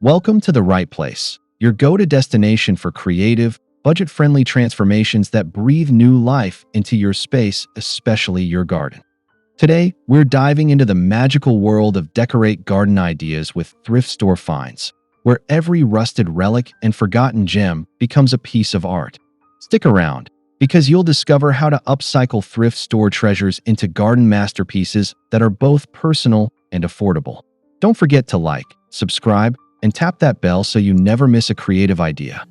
Welcome to the right place, your go-to destination for creative, budget-friendly transformations that breathe new life into your space, especially your garden. Today, we're diving into the magical world of decorate garden ideas with thrift store finds, where every rusted relic and forgotten gem becomes a piece of art. Stick around, because you'll discover how to upcycle thrift store treasures into garden masterpieces that are both personal and affordable. Don't forget to like, subscribe, and tap that bell so you never miss a creative idea.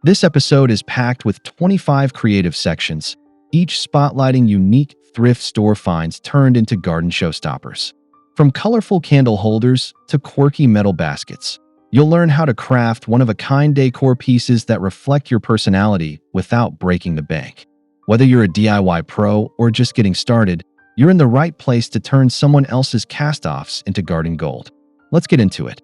This episode is packed with 25 creative sections, each spotlighting unique thrift store finds turned into garden showstoppers. From colorful candle holders to quirky metal baskets, you'll learn how to craft one-of-a-kind decor pieces that reflect your personality without breaking the bank. Whether you're a DIY pro or just getting started, you're in the right place to turn someone else's cast-offs into garden gold. Let's get into it.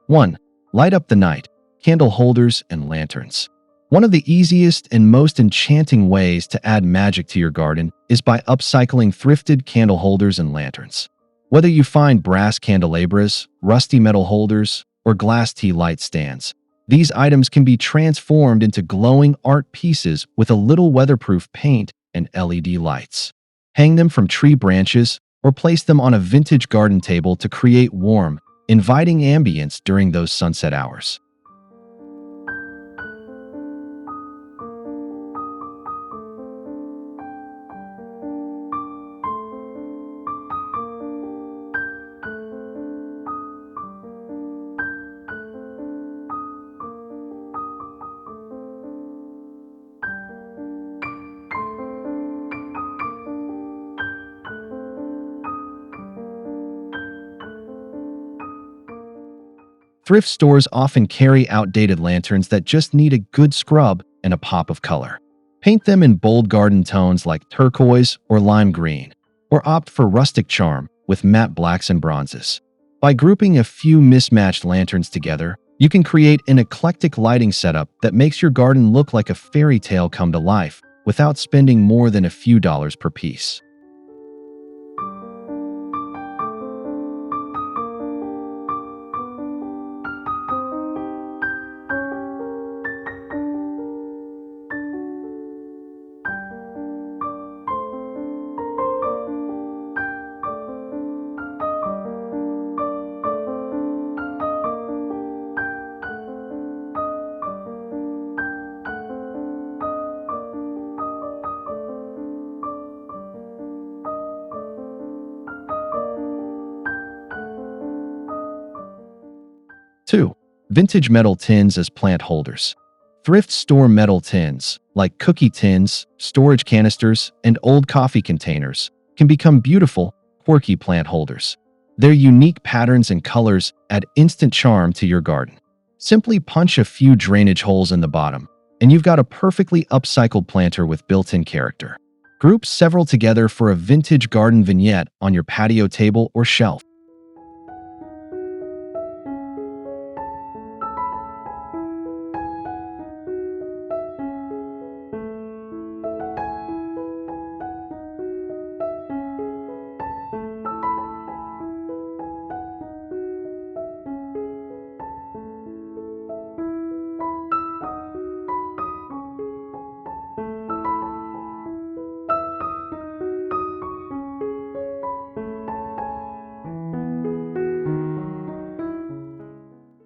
One, light up the night, candle holders and lanterns. One of the easiest and most enchanting ways to add magic to your garden is by upcycling thrifted candle holders and lanterns. Whether you find brass candelabras, rusty metal holders, or glass tea light stands, these items can be transformed into glowing art pieces with a little weatherproof paint and LED lights. Hang them from tree branches or place them on a vintage garden table to create warm, inviting ambience during those sunset hours. 'Thrift stores often carry outdated lanterns that just need a good scrub and a pop of color. Paint them in bold garden tones like turquoise or lime green, or opt for rustic charm with matte blacks and bronzes. By grouping a few mismatched lanterns together, you can create an eclectic lighting setup that makes your garden look like a fairy tale come to life without spending more than a few dollars per piece. 2. Vintage metal tins as plant holders. Thrift store metal tins, like cookie tins, storage canisters, and old coffee containers, can become beautiful, quirky plant holders. Their unique patterns and colors add instant charm to your garden. Simply punch a few drainage holes in the bottom, and you've got a perfectly upcycled planter with built-in character. Group several together for a vintage garden vignette on your patio table or shelf.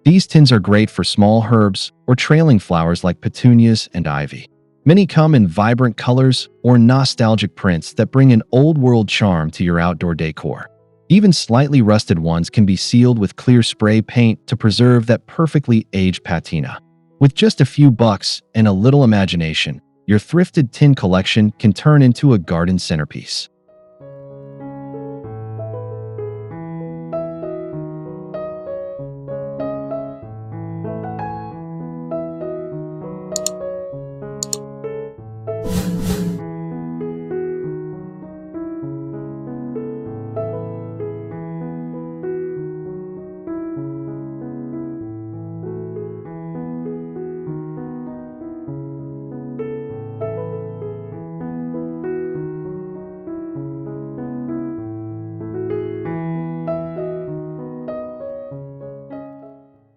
'These tins are great for small herbs or trailing flowers like petunias and ivy. Many come in vibrant colors or nostalgic prints that bring an old-world charm to your outdoor decor. Even slightly rusted ones can be sealed with clear spray paint to preserve that perfectly aged patina. With just a few bucks and a little imagination, your thrifted tin collection can turn into a garden centerpiece.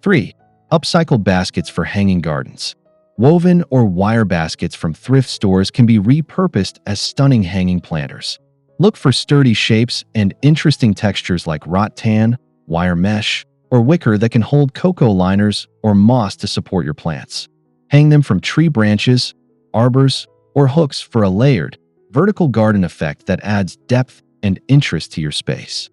3. Upcycled baskets for hanging gardens. Woven or wire baskets from thrift stores can be repurposed as stunning hanging planters. Look for sturdy shapes and interesting textures like wrought tan, wire mesh, or wicker that can hold cocoa liners or moss to support your plants. Hang them from tree branches, arbors, or hooks for a layered, vertical garden effect that adds depth and interest to your space.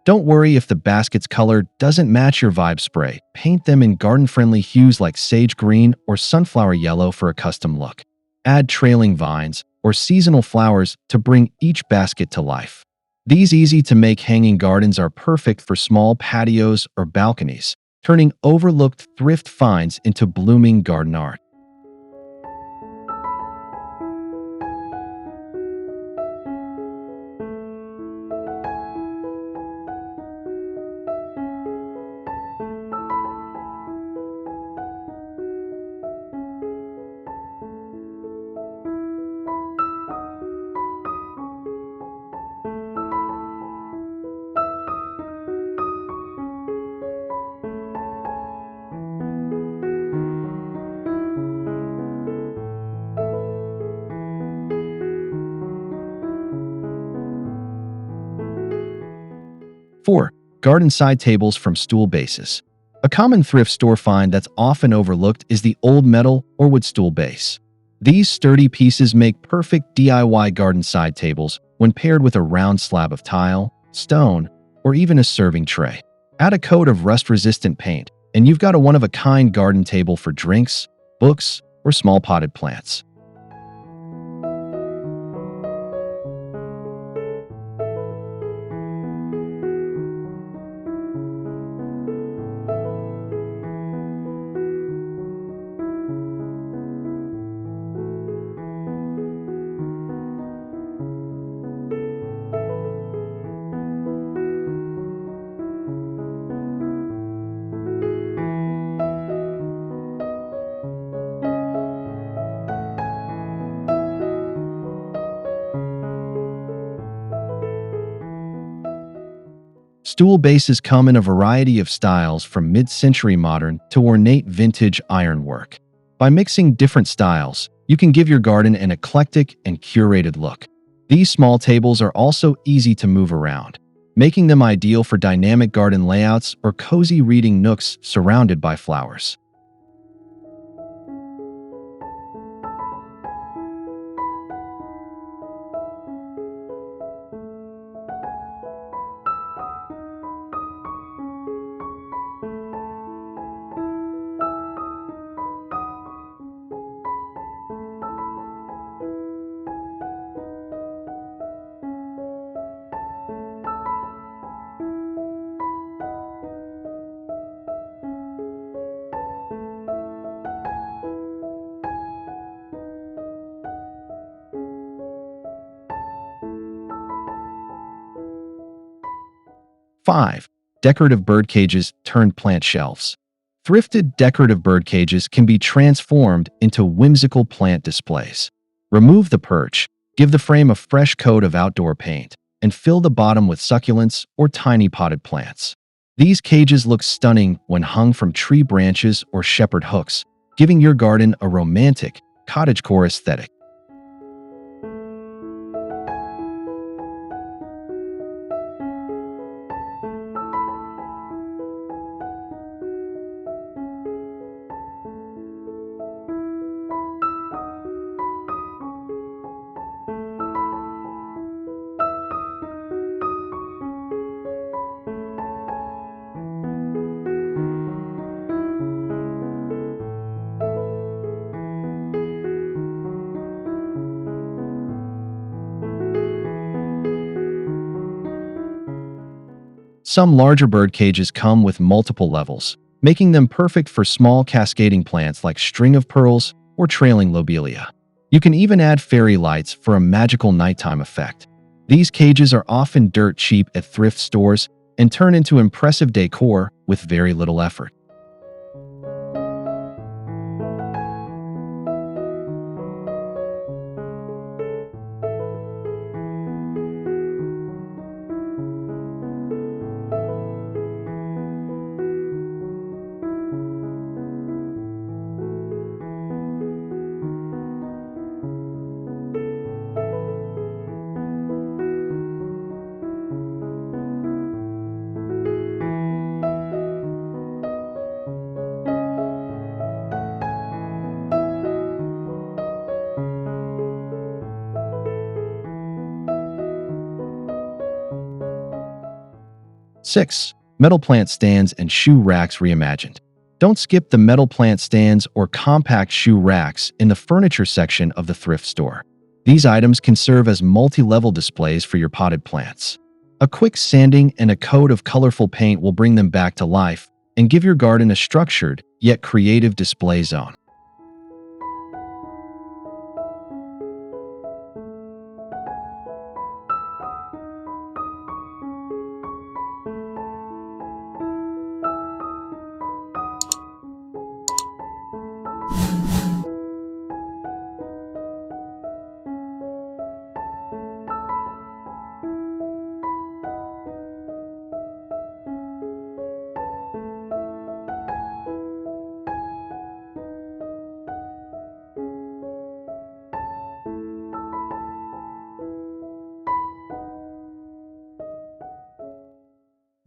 Don't worry if the basket's color doesn't match your vibe spray. Paint them in garden-friendly hues like sage green or sunflower yellow for a custom look. Add trailing vines or seasonal flowers to bring each basket to life. These easy-to-make hanging gardens are perfect for small patios or balconies, turning overlooked thrift finds into blooming garden art. 4. Garden side tables from stool bases. A common thrift store find that's often overlooked is the old metal or wood stool base. These sturdy pieces make perfect DIY garden side tables when paired with a round slab of tile, stone, or even a serving tray. Add a coat of rust-resistant paint, and you've got a one-of-a-kind garden table for drinks, books, or small potted plants. 'Stool bases come in a variety of styles from mid-century modern to ornate vintage ironwork. By mixing different styles, you can give your garden an eclectic and curated look. These small tables are also easy to move around, making them ideal for dynamic garden layouts or cozy reading nooks surrounded by flowers. 5. Decorative birdcages turned plant shelves. Thrifted decorative birdcages can be transformed into whimsical plant displays. Remove the perch, give the frame a fresh coat of outdoor paint, and fill the bottom with succulents or tiny potted plants. These cages look stunning when hung from tree branches or shepherd hooks, giving your garden a romantic, cottagecore aesthetic. Some larger bird cages come with multiple levels, making them perfect for small cascading plants like string of pearls or trailing lobelia. You can even add fairy lights for a magical nighttime effect. These cages are often dirt cheap at thrift stores and turn into impressive decor with very little effort. 6. Metal plant stands and shoe racks reimagined. Don't skip the metal plant stands or compact shoe racks in the furniture section of the thrift store. These items can serve as multi-level displays for your potted plants. A quick sanding and a coat of colorful paint will bring them back to life and give your garden a structured yet creative display zone.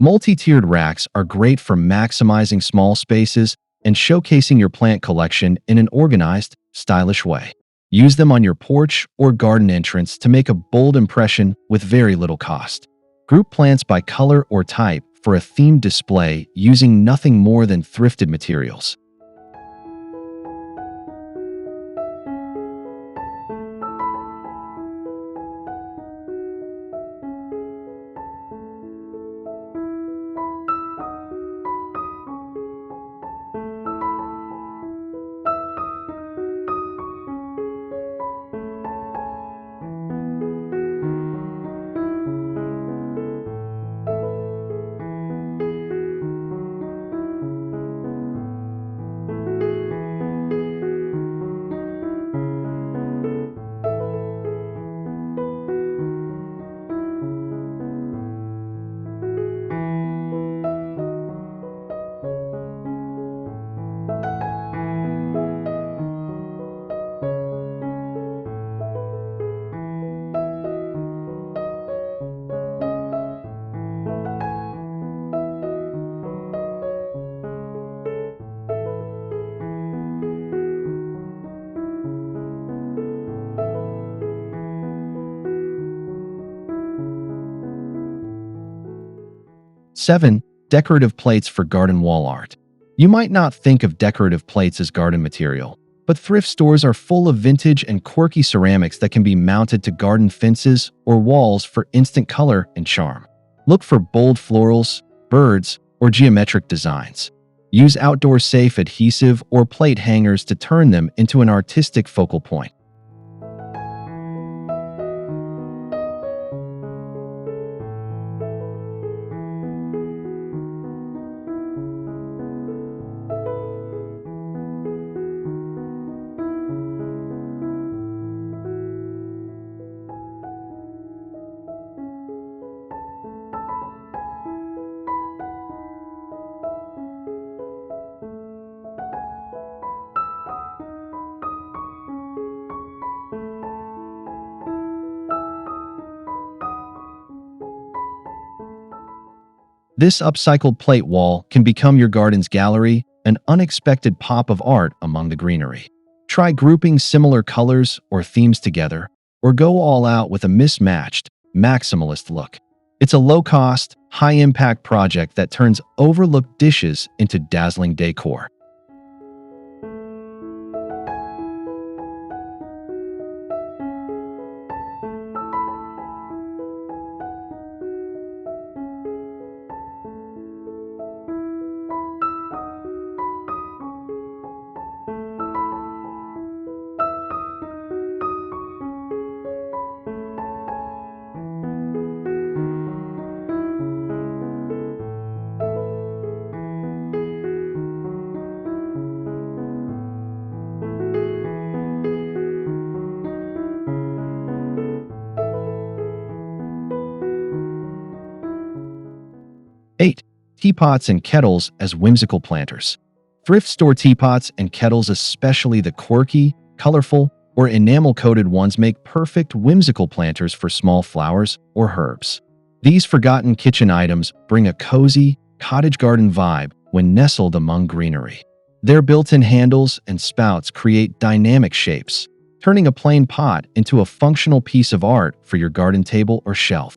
'Multi-tiered racks are great for maximizing small spaces and showcasing your plant collection in an organized, stylish way. Use them on your porch or garden entrance to make a bold impression with very little cost. Group plants by color or type for a themed display using nothing more than thrifted materials. 7. Decorative plates for garden wall art. You might not think of decorative plates as garden material, but thrift stores are full of vintage and quirky ceramics that can be mounted to garden fences or walls for instant color and charm. Look for bold florals, birds, or geometric designs. Use outdoor-safe adhesive or plate hangers to turn them into an artistic focal point. This upcycled plate wall can become your garden's gallery, an unexpected pop of art among the greenery. Try grouping similar colors or themes together, or go all out with a mismatched, maximalist look. It's a low-cost, high-impact project that turns overlooked dishes into dazzling decor. 8. Teapots and kettles as whimsical planters. Thrift store teapots and kettles, especially the quirky, colorful, or enamel-coated ones, make perfect whimsical planters for small flowers or herbs. These forgotten kitchen items bring a cozy, cottage garden vibe when nestled among greenery. Their built-in handles and spouts create dynamic shapes, turning a plain pot into a functional piece of art for your garden table or shelf.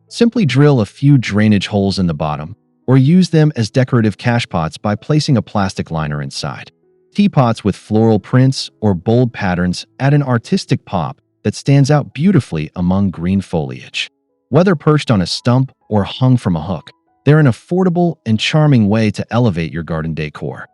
'Simply drill a few drainage holes in the bottom, or use them as decorative cash pots by placing a plastic liner inside. Teapots with floral prints or bold patterns add an artistic pop that stands out beautifully among green foliage. Whether perched on a stump or hung from a hook, they're an affordable and charming way to elevate your garden decor.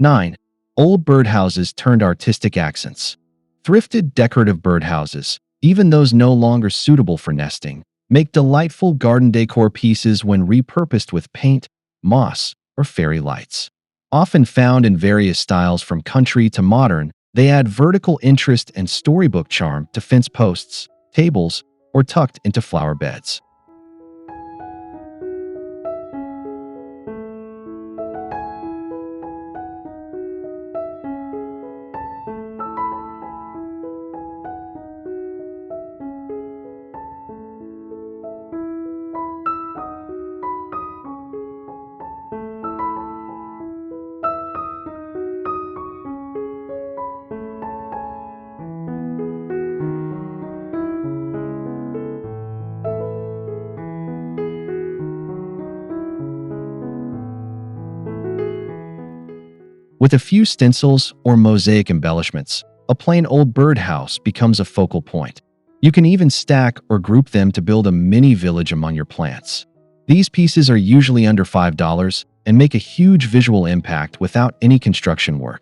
9. Old birdhouses turned artistic accents. Thrifted decorative birdhouses, even those no longer suitable for nesting, make delightful garden decor pieces when repurposed with paint, moss, or fairy lights. Often found in various styles from country to modern, they add vertical interest and storybook charm to fence posts, tables, or tucked into flower beds. With a few stencils or mosaic embellishments, a plain old birdhouse becomes a focal point. You can even stack or group them to build a mini village among your plants. These pieces are usually under $5 and make a huge visual impact without any construction work.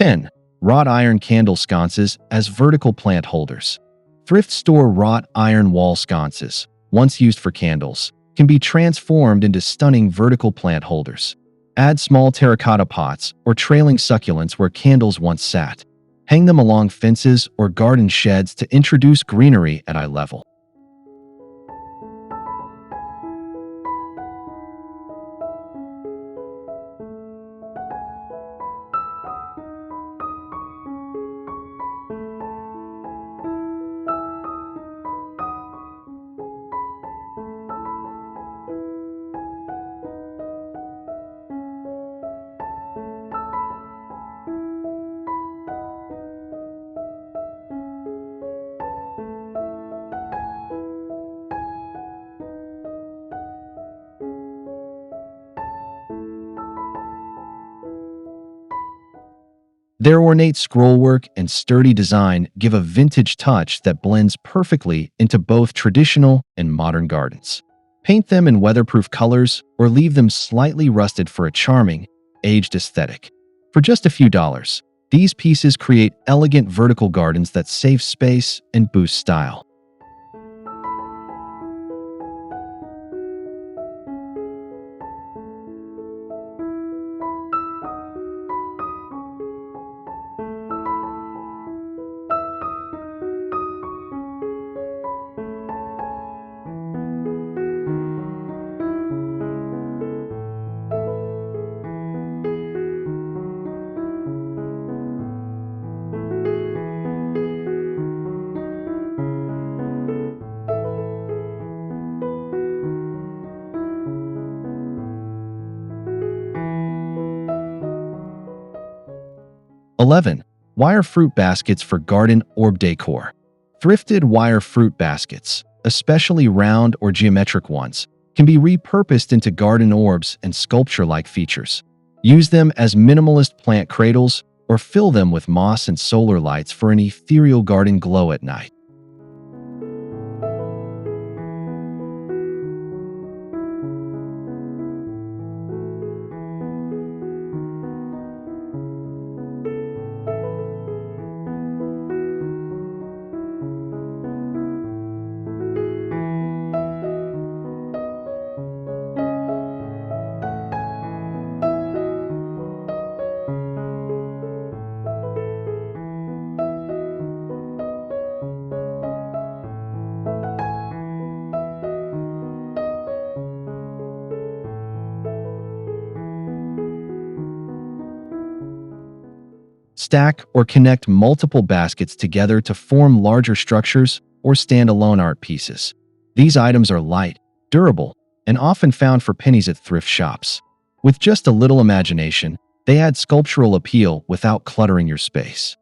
10. Wrought iron candle sconces as vertical plant holders. Thrift store wrought iron wall sconces, once used for candles, can be transformed into stunning vertical plant holders. Add small terracotta pots or trailing succulents where candles once sat. Hang them along fences or garden sheds to introduce greenery at eye level. 'Their ornate scrollwork and sturdy design give a vintage touch that blends perfectly into both traditional and modern gardens. Paint them in weatherproof colors or leave them slightly rusted for a charming, aged aesthetic. For just a few dollars, these pieces create elegant vertical gardens that save space and boost style. 11. Wire fruit baskets for garden or decor. Thrifted wire fruit baskets, especially round or geometric ones, can be repurposed into garden orbs and sculpture-like features. Use them as minimalist plant cradles or fill them with moss and solar lights for an ethereal garden glow at night. 'Stack or connect multiple baskets together to form larger structures or standalone art pieces. These items are light, durable, and often found for pennies at thrift shops. With just a little imagination, they add sculptural appeal without cluttering your space.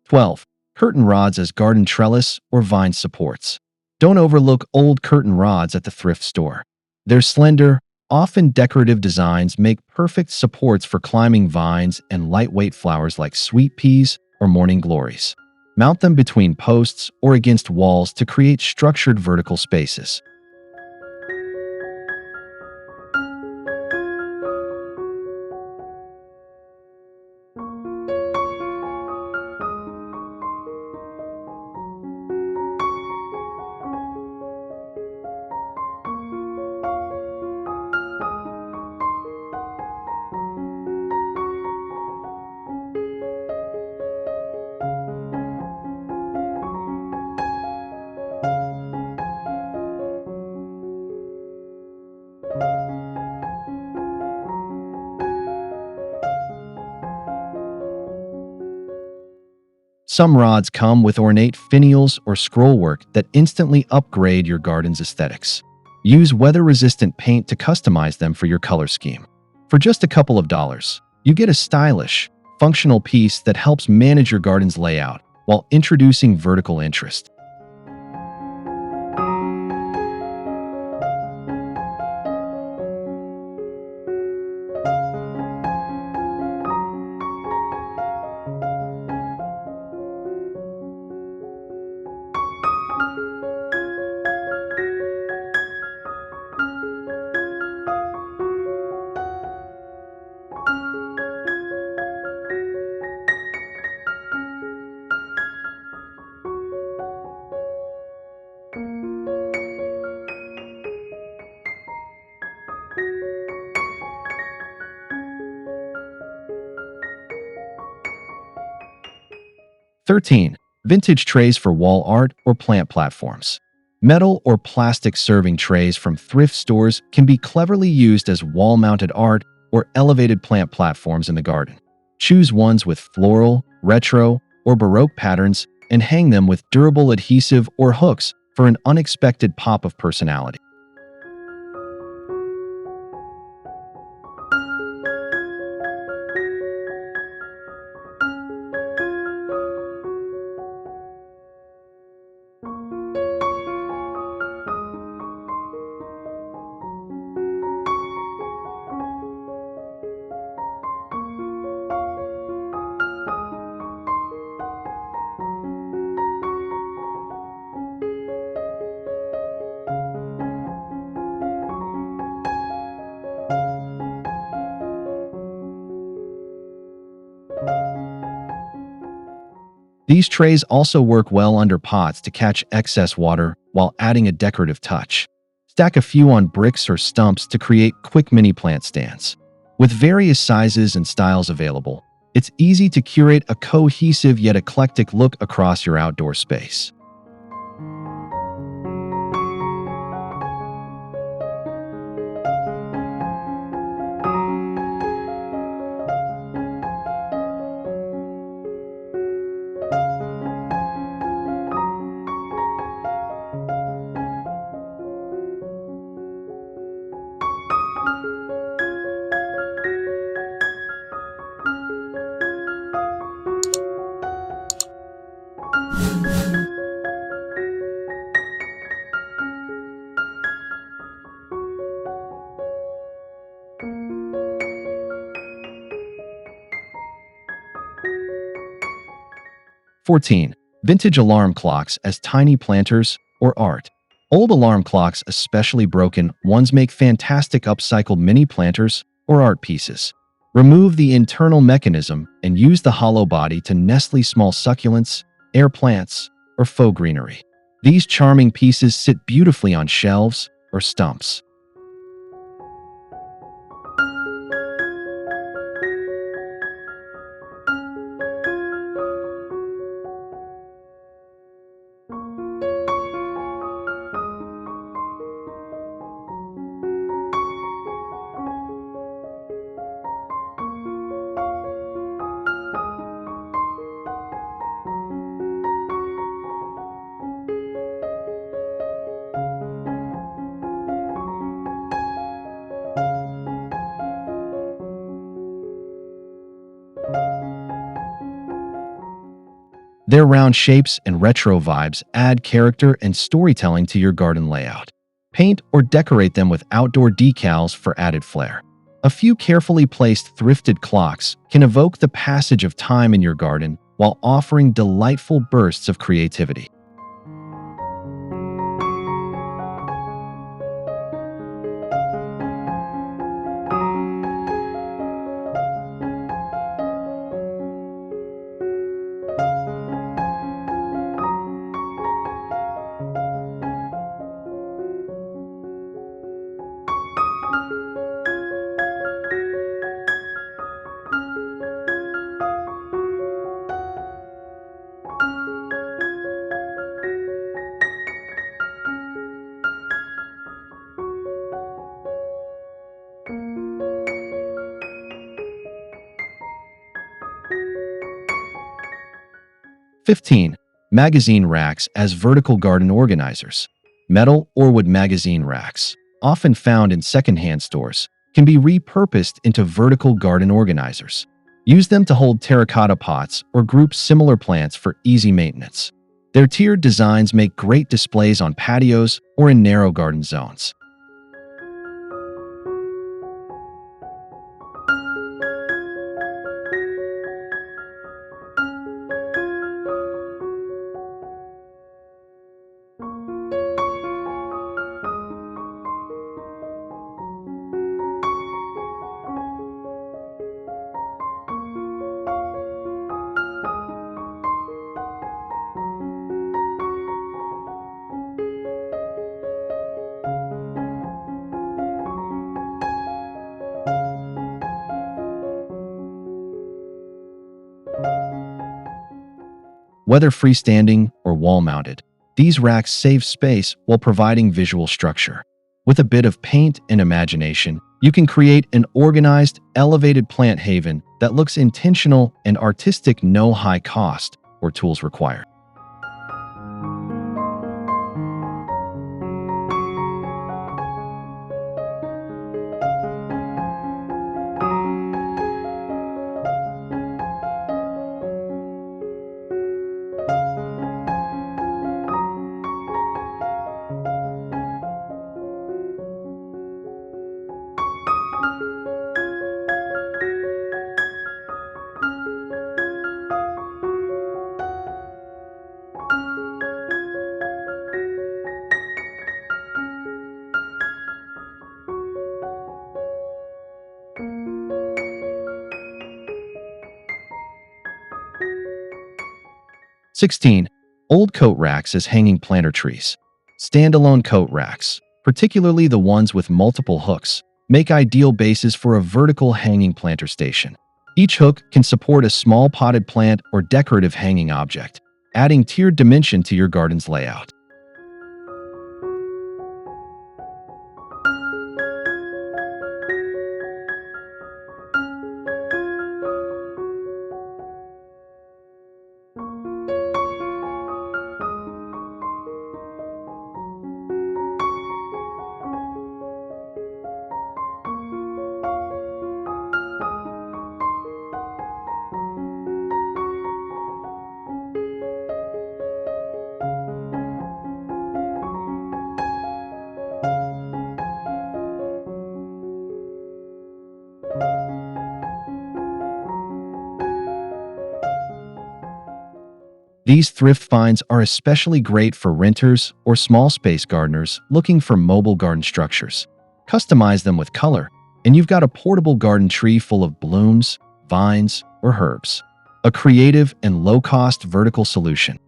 12. Curtain rods as garden trellis or vine supports. Don't overlook old curtain rods at the thrift store. Their slender, often decorative designs make perfect supports for climbing vines and lightweight flowers like sweet peas or morning glories. Mount them between posts or against walls to create structured vertical spaces. Some rods come with ornate finials or scrollwork that instantly upgrade your garden's aesthetics. Use weather-resistant paint to customize them for your color scheme. For just a couple of dollars, you get a stylish, functional piece that helps manage your garden's layout while introducing vertical interest. 13. Vintage trays for wall art or plant platforms. Metal or plastic serving trays from thrift stores can be cleverly used as wall-mounted art or elevated plant platforms in the garden. Choose ones with floral, retro, or Baroque patterns and hang them with durable adhesive or hooks for an unexpected pop of personality. 'These trays also work well under pots to catch excess water while adding a decorative touch. Stack a few on bricks or stumps to create quick mini plant stands. With various sizes and styles available, it's easy to curate a cohesive yet eclectic look across your outdoor space. 14. Vintage alarm clocks as tiny planters or art. Old alarm clocks, especially broken ones, make fantastic upcycled mini planters or art pieces. Remove the internal mechanism and use the hollow body to nestle small succulents, air plants, or faux greenery. These charming pieces sit beautifully on shelves or stumps. 'Their round shapes and retro vibes add character and storytelling to your garden layout. Paint or decorate them with outdoor decals for added flair. A few carefully placed thrifted clocks can evoke the passage of time in your garden while offering delightful bursts of creativity. 15. Magazine racks as vertical garden organizers. Metal or wood magazine racks, often found in secondhand stores, can be repurposed into vertical garden organizers. Use them to hold terracotta pots or group similar plants for easy maintenance. Their tiered designs make great displays on patios or in narrow garden zones. 'Whether freestanding or wall-mounted, these racks save space while providing visual structure. With a bit of paint and imagination, you can create an organized, elevated plant haven that looks intentional and artistic, no high cost or tools required. 16. Old coat racks as hanging planter trees. Standalone coat racks, particularly the ones with multiple hooks, make ideal bases for a vertical hanging planter station. Each hook can support a small potted plant or decorative hanging object, adding tiered dimension to your garden's layout. 'These thrift finds are especially great for renters or small space gardeners looking for mobile garden structures. Customize them with color, and you've got a portable garden tree full of blooms, vines, or herbs. A creative and low-cost vertical solution.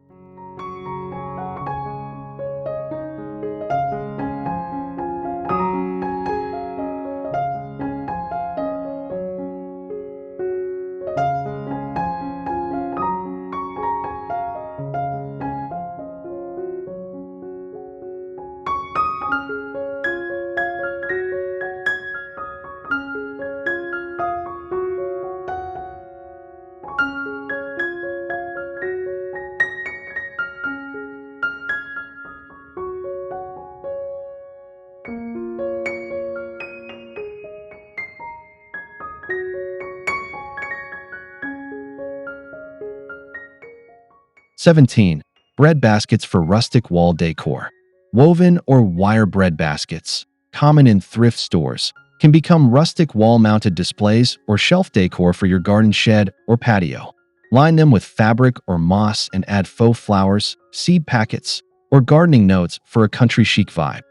17. Bread baskets for rustic wall decor. Woven or wire bread baskets, common in thrift stores, can become rustic wall-mounted displays or shelf decor for your garden shed or patio. Line them with fabric or moss and add faux flowers, seed packets, or gardening notes for a country chic vibe.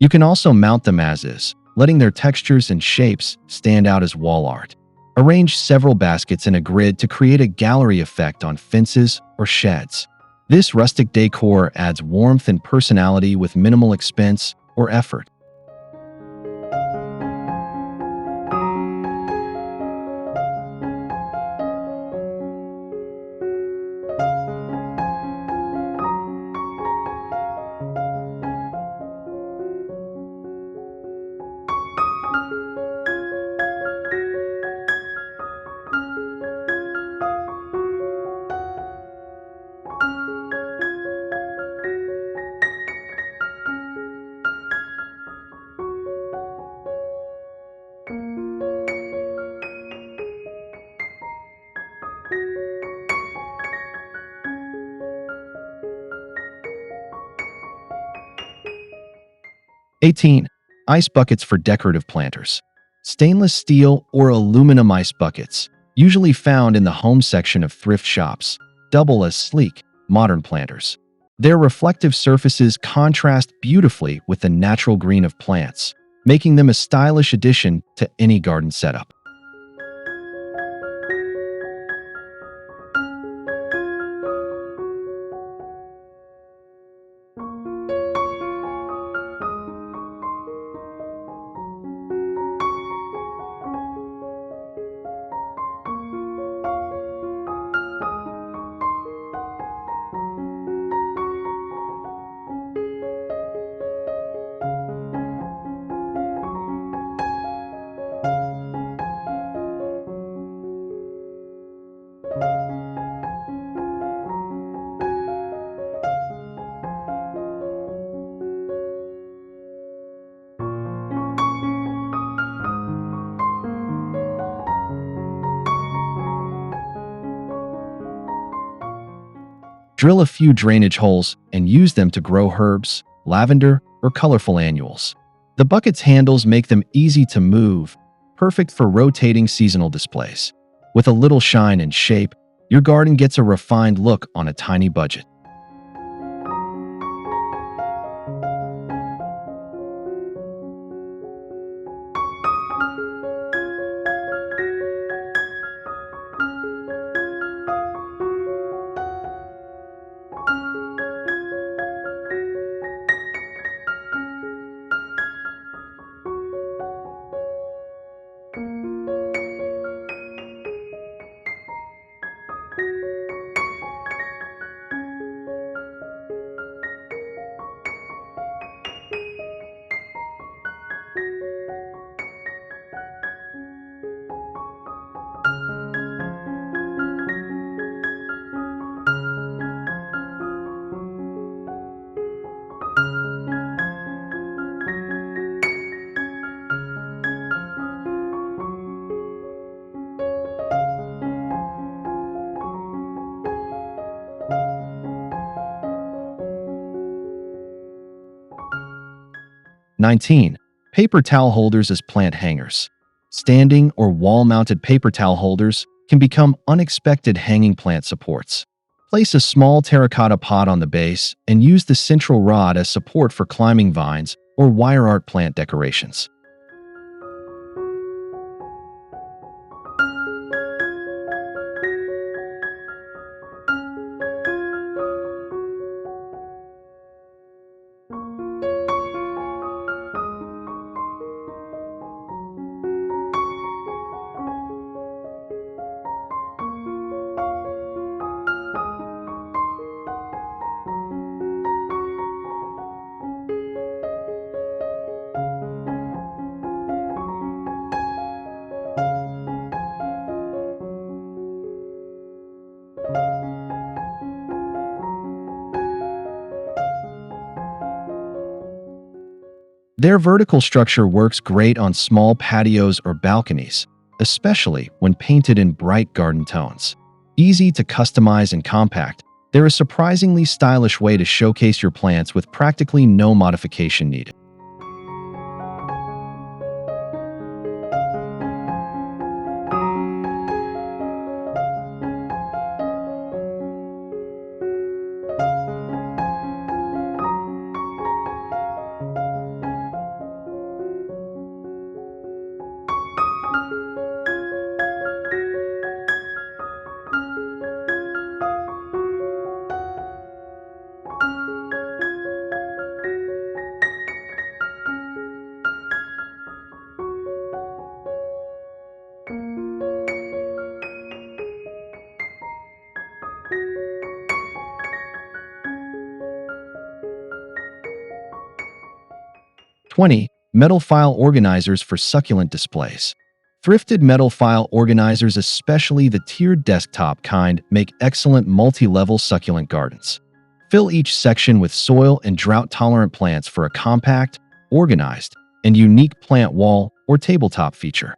You can also mount them as is, letting their textures and shapes stand out as wall art. Arrange several baskets in a grid to create a gallery effect on fences or sheds. This rustic decor adds warmth and personality with minimal expense or effort. 18. Ice buckets for decorative planters. Stainless steel or aluminum ice buckets, usually found in the home section of thrift shops, double as sleek, modern planters. Their reflective surfaces contrast beautifully with the natural green of plants, making them a stylish addition to any garden setup. 'Drill a few drainage holes and use them to grow herbs, lavender, or colorful annuals. The bucket's handles make them easy to move, perfect for rotating seasonal displays. With a little shine and shape, your garden gets a refined look on a tiny budget. 19. Paper towel holders as plant hangers. Standing or wall-mounted paper towel holders can become unexpected hanging plant supports. Place a small terracotta pot on the base and use the central rod as support for climbing vines or wire art plant decorations. 'Their vertical structure works great on small patios or balconies, especially when painted in bright garden tones. Easy to customize and compact, they're a surprisingly stylish way to showcase your plants with practically no modification needed. 20. Metal file organizers for succulent displays. Thrifted metal file organizers, especially the tiered desktop kind, make excellent multi-level succulent gardens. Fill each section with soil and drought-tolerant plants for a compact, organized, and unique plant wall or tabletop feature.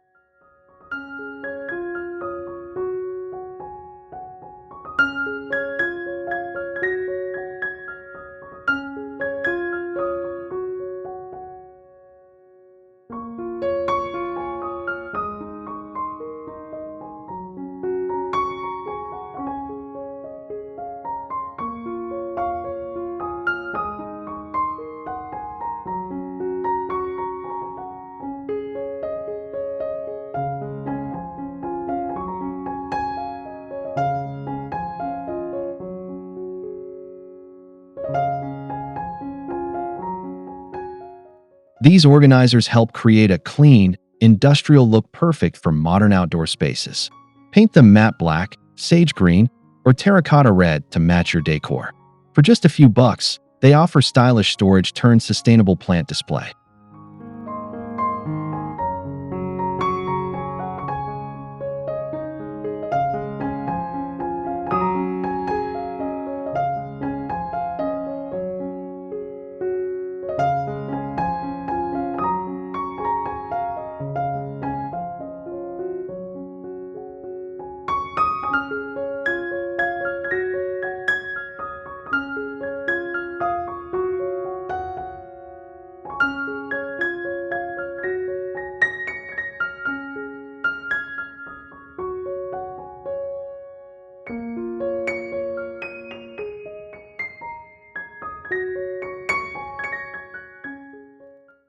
'These organizers help create a clean, industrial look perfect for modern outdoor spaces. Paint them matte black, sage green, or terracotta red to match your decor. For just a few bucks, they offer stylish storage turned sustainable plant display.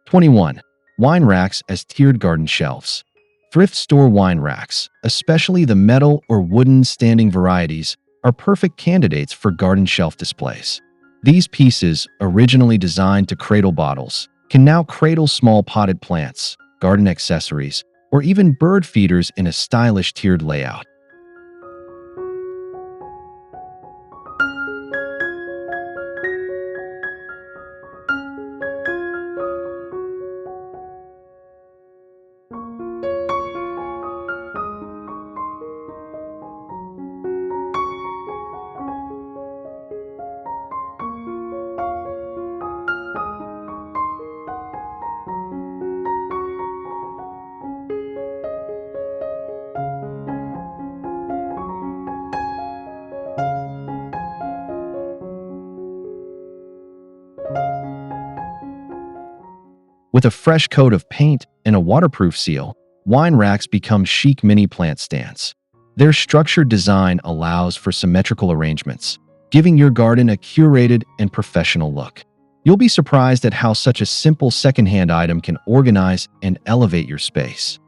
21. Wine racks as tiered garden shelves. Thrift store wine racks, especially the metal or wooden standing varieties, are perfect candidates for garden shelf displays. These pieces, originally designed to cradle bottles, can now cradle small potted plants, garden accessories, or even bird feeders in a stylish tiered layout. 'With a fresh coat of paint and a waterproof seal, wine racks become chic mini plant stands. Their structured design allows for symmetrical arrangements, giving your garden a curated and professional look. You'll be surprised at how such a simple secondhand item can organize and elevate your space.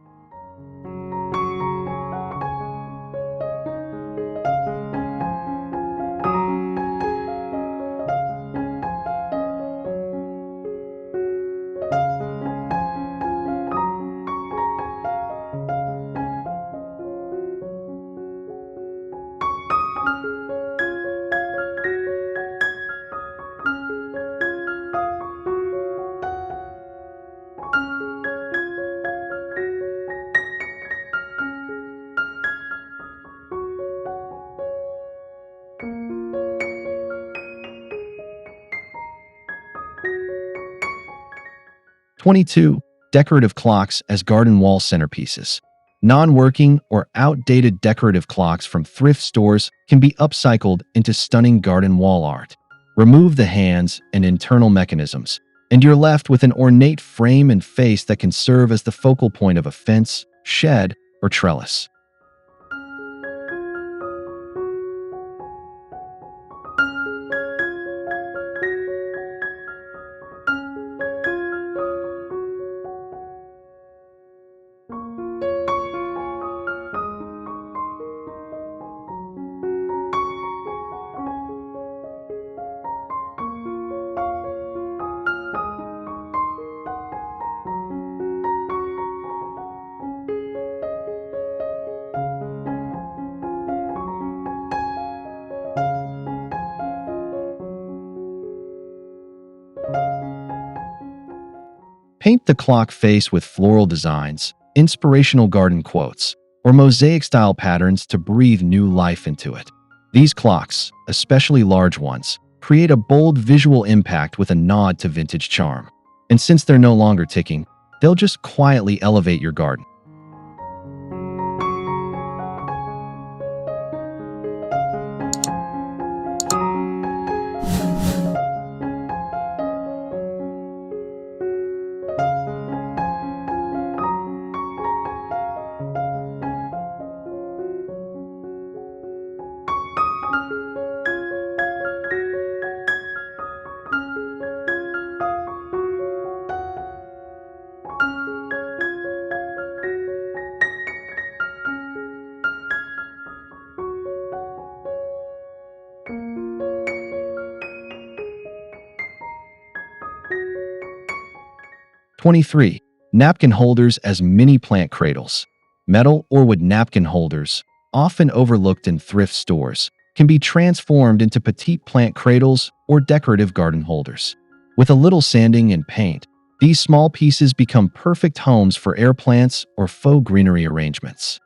22. Decorative clocks as garden wall centerpieces. Non-working or outdated decorative clocks from thrift stores can be upcycled into stunning garden wall art. Remove the hands and internal mechanisms, and you're left with an ornate frame and face that can serve as the focal point of a fence, shed, or trellis. Paint the clock face with floral designs, inspirational garden quotes, or mosaic-style patterns to breathe new life into it. These clocks, especially large ones, create a bold visual impact with a nod to vintage charm. And since they're no longer ticking, they'll just quietly elevate your garden. 23. Napkin holders as mini plant cradles. Metal or wood napkin holders, often overlooked in thrift stores, can be transformed into petite plant cradles or decorative garden holders. With a little sanding and paint, these small pieces become perfect homes for air plants or faux greenery arrangements.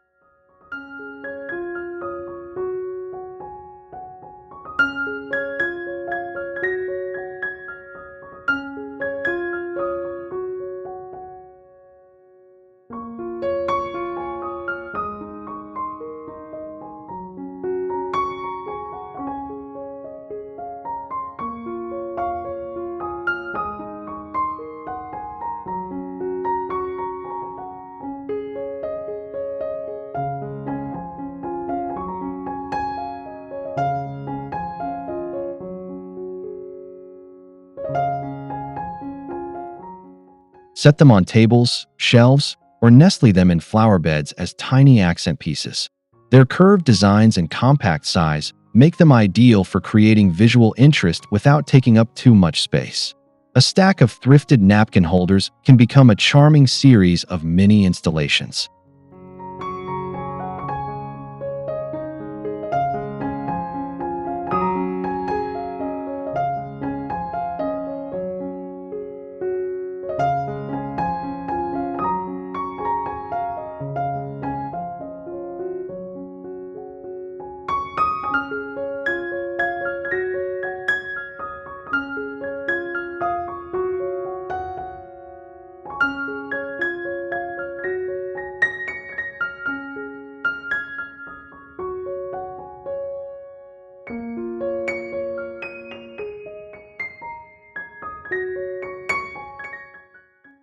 'Set them on tables, shelves, or nestle them in flower beds as tiny accent pieces. Their curved designs and compact size make them ideal for creating visual interest without taking up too much space. A stack of thrifted napkin holders can become a charming series of mini installations.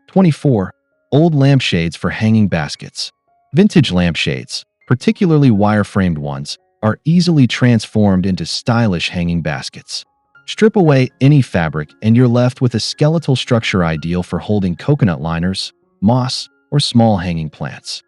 24. Old lampshades for hanging baskets. Vintage lampshades, particularly wire-framed ones, are easily transformed into stylish hanging baskets. Strip away any fabric and you're left with a skeletal structure ideal for holding coconut liners, moss, or small hanging plants.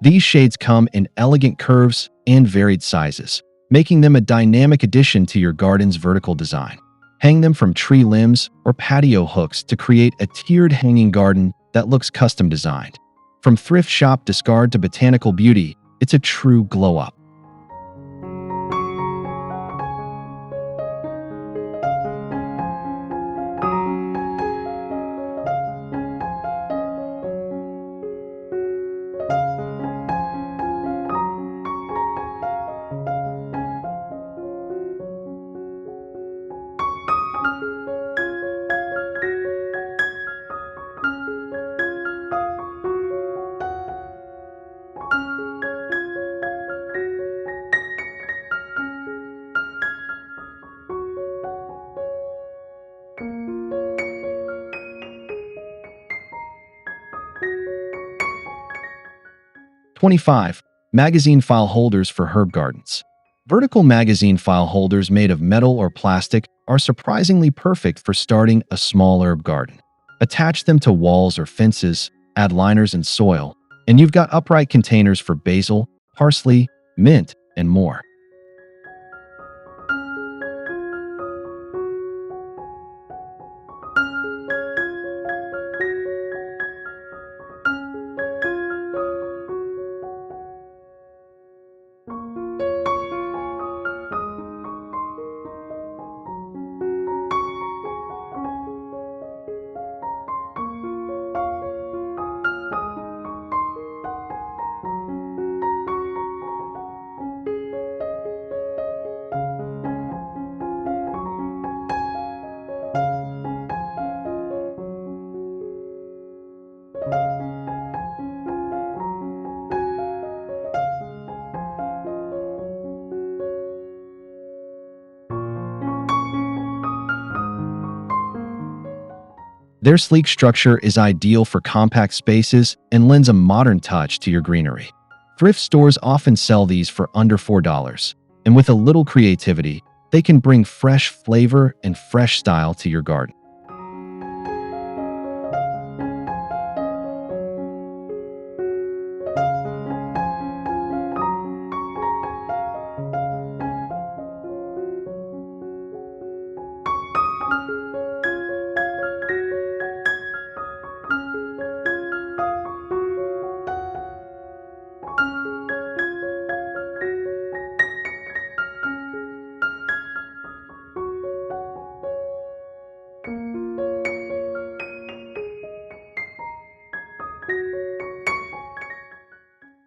'These shades come in elegant curves and varied sizes, making them a dynamic addition to your garden's vertical design. Hang them from tree limbs or patio hooks to create a tiered hanging garden that looks custom designed. From thrift shop discard to botanical beauty, it's a true glow-up. 25. Magazine file holders for herb gardens. Vertical magazine file holders made of metal or plastic are surprisingly perfect for starting a small herb garden. Attach them to walls or fences, add liners and soil, and you've got upright containers for basil, parsley, mint, and more. Their sleek structure is ideal for compact spaces and lends a modern touch to your greenery. Thrift stores often sell these for under $4, and with a little creativity, they can bring fresh flavor and fresh style to your garden.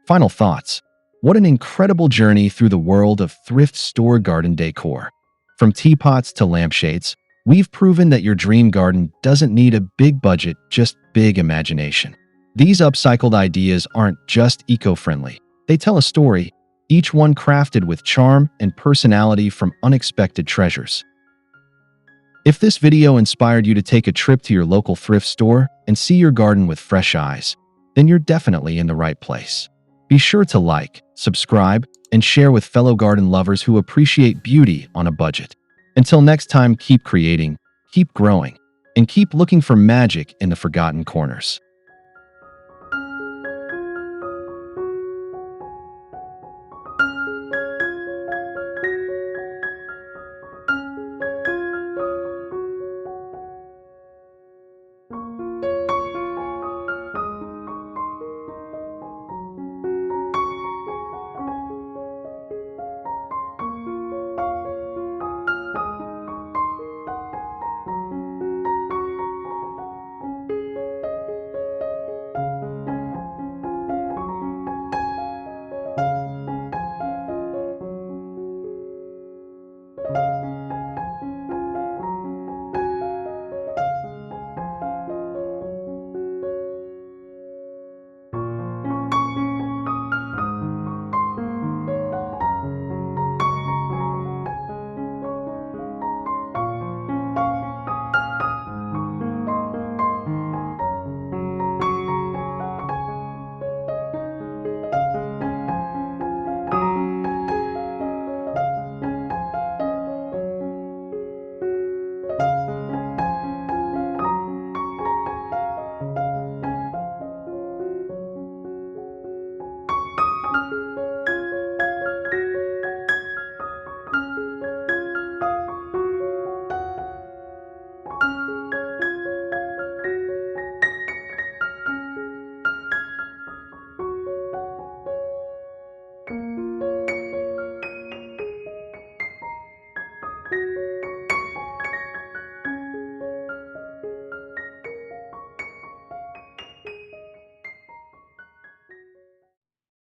Final thoughts. What an incredible journey through the world of thrift store garden decor. From teapots to lampshades, we've proven that your dream garden doesn't need a big budget, just big imagination. These upcycled ideas aren't just eco-friendly. They tell a story, each one crafted with charm and personality from unexpected treasures. If this video inspired you to take a trip to your local thrift store and see your garden with fresh eyes, then you're definitely in the right place. Be sure to like, subscribe, and share with fellow garden lovers who appreciate beauty on a budget. Until next time, keep creating, keep growing, and keep looking for magic in the forgotten corners.